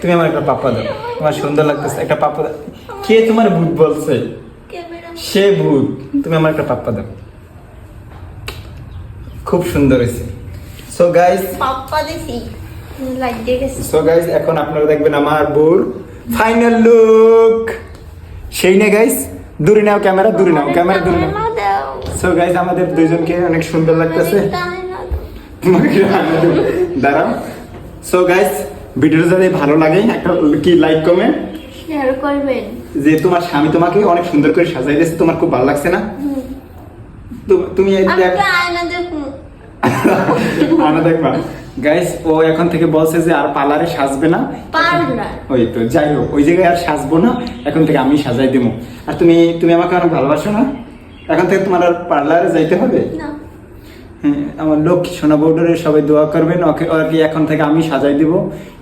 তুমি আমার একটা পাপ্পা দাও, তোমার সুন্দর লাগতেছে, একটা পাপ্পা দাও। কে তোমার ভূত বলছে? সে ভূত। তুমি আমার একটা পাপ্পা দাও, খুব সুন্দর হয়েছে। সো গাইস, পাপ্পা দেখি লাইক দিয়ে গেছে। সো গাইস, এখন আপনারা দেখবেন আমার বউর ফাইনাল লুক। সেই না গাইস, দূরে নাও ক্যামেরা, দূরে নাও ক্যামেরা, দূরে নাও। সো গাইস, আমাদের দুইজনকে অনেক সুন্দর লাগতেছে। তোমাকে দাঁড়াও। সো গাইস, ভিডিওটা যদি ভালো লাগে একটা কি লাইক কমেন্ট শেয়ার করবেন। যে তোমার স্বামী তোমাকে অনেক সুন্দর করে সাজাই দিয়েছে, তোমার খুব ভালো লাগছে না? তুমি আয়না দেখুন। আনা দেখবা গাইস, ও এখন থেকে বলছে যে আর পার্লারে সাজবে না। পার্লার ওই তো যাই হোক, ওই জায়গায় আর সাজবো না, এখন থেকে আমি সাজাই দেবো। আর তুমি আমাকে অনেক ভালোবাসো না? এখন থেকে তোমার আর পার্লারে যাইতে হবে না। হ্যাঁ, আমার লক্ষ্মী সোনা বউডারে সবাই দোয়া করবেন, ওকে এখন থেকে আমি সাজাই দিব।